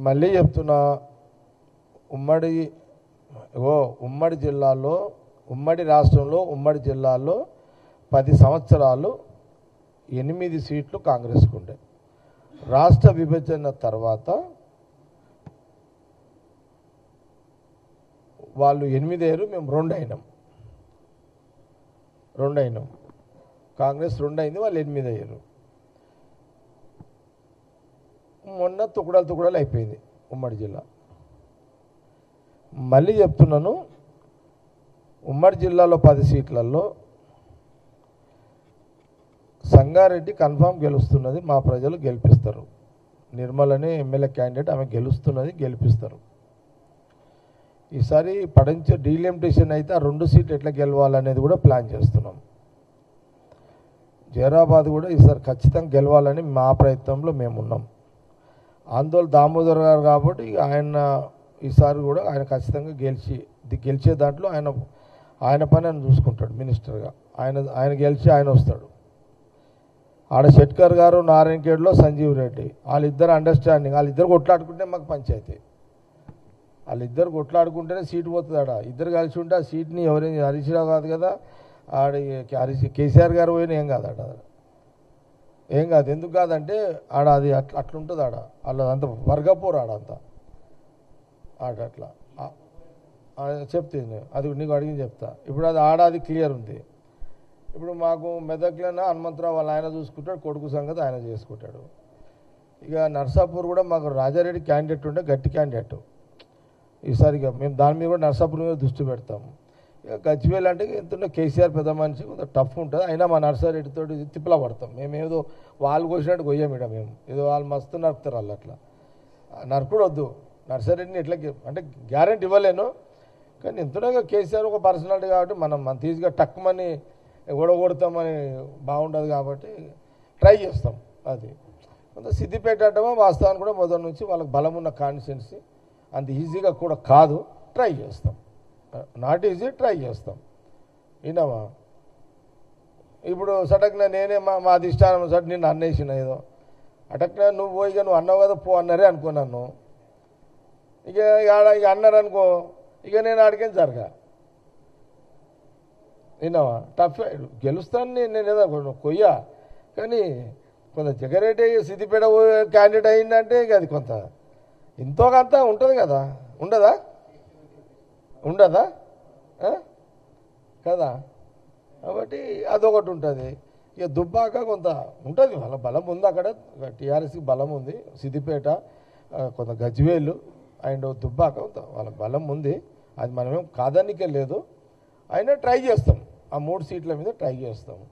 మళ్ళీ చెప్తున్నా, ఉమ్మడి జిల్లాలో, ఉమ్మడి రాష్ట్రంలో, ఉమ్మడి జిల్లాలో 10 సంవత్సరాలు 8 సీట్లు కాంగ్రెస్కు ఉండే. రాష్ట్ర విభజన తర్వాత వాళ్ళు 8 అయ్యారు, మేము 2 అయినాం. కాంగ్రెస్ 2 అయింది, వాళ్ళు 8 అయ్యారు. మొన్న తుకుడలు అయిపోయింది ఉమ్మడి జిల్లా. మళ్ళీ చెప్తున్నాను, ఉమ్మడి జిల్లాలో 10 సీట్లలో సంగారెడ్డి కన్ఫామ్ గెలుస్తున్నది, మా ప్రజలు గెలిపిస్తారు. నిర్మలని ఎమ్మెల్యే క్యాండిడేట్, ఆమె గెలుస్తున్నది, గెలిపిస్తారు. ఈసారి పడంచ డీలిమిటేషన్ అయితే ఆ 2 సీట్లు ఎట్లా గెలవాలనేది కూడా ప్లాన్ చేస్తున్నాం. జైరాబాద్ కూడా ఈసారి ఖచ్చితంగా గెలవాలని మా ప్రయత్నంలో మేమున్నాం. ఆందోళన దామోదర్ గారు కాబట్టి ఆయన ఈసారి కూడా ఆయన ఖచ్చితంగా గెలిచే దాంట్లో ఆయన పని ఆయన చూసుకుంటాడు మినిస్టర్గా. ఆయన గెలిచి ఆయన వస్తాడు. ఆడ షెట్కర్ గారు, నారాయణఖేడ్లో సంజీవ్ రెడ్డి, వాళ్ళిద్దరు అండర్స్టాండింగ్, వాళ్ళిద్దరు కొట్లాడుకుంటే మాకు పంచాయతీ. వాళ్ళిద్దరు కొట్లాడుకుంటేనే సీటు పోతుంది. ఆడ ఇద్దరు కలిసి ఉంటే ఆ సీట్ని ఎవరైనా హరీష్ రావు కాదు కదా, ఆడ కేసీఆర్ గారు పోయినా ఏం కాదు. ఏం కాదు. ఎందుకు కాదంటే ఆడ అది అట్లుంటుంది. ఆడ వాళ్ళదంతా వర్గపోరు, ఆడంతా అట్లా చెప్తుంది. అది నీకు అడిగి చెప్తా. ఇప్పుడు అది అది క్లియర్ ఉంది. ఇప్పుడు మాకు మెదక్లోనే హనుమంతరావు వాళ్ళ ఆయన చూసుకుంటాడు, కొడుకు సంగతి ఆయన చేసుకుంటాడు. ఇక నర్సాపూర్ కూడా మాకు రాజారెడ్డి క్యాండిడేట్ ఉంటే గట్టి క్యాండిడేట్. ఈసారి ఇక మేము దాని మీద కూడా నర్సాపూర్ మీద దృష్టి పెడతాము. ఇక గజ్వేల్ అంటే ఎంతుంటే కేసీఆర్ పెద్ద మనిషి, కొంత టఫ్ ఉంటుంది. అయినా మా నర్సారెడ్డితో తిప్పలా పడతాం. మేము ఏదో వాళ్ళు కోసినట్టు కొయ్యాం. ఇక మేము ఏదో వాళ్ళు మస్తు నరుకుతారు. వాళ్ళు అట్లా నరుకుడు వద్దు. నర్సారెడ్డిని ఎట్లా అంటే గ్యారెంటీ ఇవ్వలేను, కానీ ఎంతనో కేసీఆర్ ఒక పర్సనాలిటీ కాబట్టి మనం తీసుగా టక్కుమని ఓడగొడతామని బాగుండదు కాబట్టి ట్రై చేస్తాం. అది కొంత సిద్దిపేట అంటమో వాస్తవానికి కూడా మొదటి నుంచి వాళ్ళకి బలం ఉన్న కాన్స్టిట్యున్సీ, అంత ఈజీగా కూడా కాదు. ట్రై చేస్తాం, నాట్ ఈజీ, ట్రై చేస్తాం. విన్నామా? ఇప్పుడు సటక్న నేనే మా అధిష్టానం సట్ నిన్ను అన్నేసిన ఏదో అటక్న నువ్వు పోయి నువ్వు అన్నావు కదా పో అన్నారే అనుకున్నాను. ఇక అన్నారు అనుకో, ఇక నేను అడిగేది జరగా. విన్నావా? టఫ్ గెలుస్తాను నేను ఏదో కొయ్యా, కానీ కొంత జగరెడ్డి సిద్దిపేట క్యాండిడేట్ అయిందంటే ఇక అది కొంత ఎంతో కొంత ఉంటుంది కదా, ఉండదా కదా? కాబట్టి అదొకటి ఉంటుంది. ఇక దుబ్బాక కొంత ఉంటుంది, వాళ్ళ బలం ఉంది అక్కడ. టీఆర్ఎస్కి బలం ఉంది. సిద్దిపేట, కొంత గజ్వేలు అండ్ దుబ్బాక వాళ్ళ బలం ఉంది. అది మనమేం కాదనికే లేదు. అయినా ట్రై చేస్తాం, ఆ 3 సీట్ల మీద ట్రై చేస్తాము.